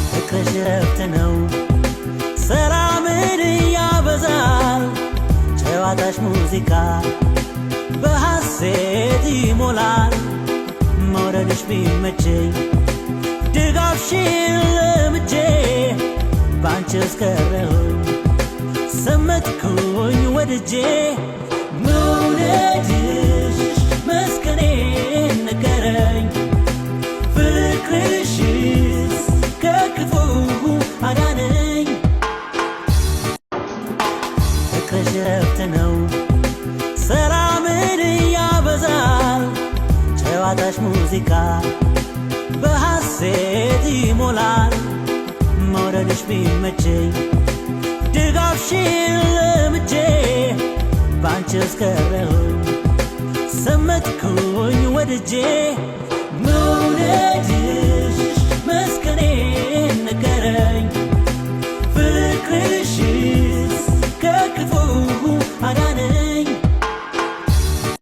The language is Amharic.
ፍቅርሽ ረፍት ነው ሰላምን ያበዛል ጨዋታሽ ሙዚቃ በሐሴት ይሞላል መውረድሽ ቢመቸኝ ድጋፍሽን ለምጄ ባንቺ እስከረሁኝ ሰመጥኩኝ ወድጄ መውደድሽ መስከኔ ንገረኝ ፍቅርሽስ ከክፉ አዳነኝ ፍቅርሽ ረፍት ነው ሰላምን ያበዛል ጨዋታሽ ሙዚቃ በሐሴት ይሞላል መውረድሽ ቢመቸኝ ድጋፍሽን ለምጄ ባንቺ እስከረሁኝ ሰመጥኩኝ ወድጄ መውደድሽ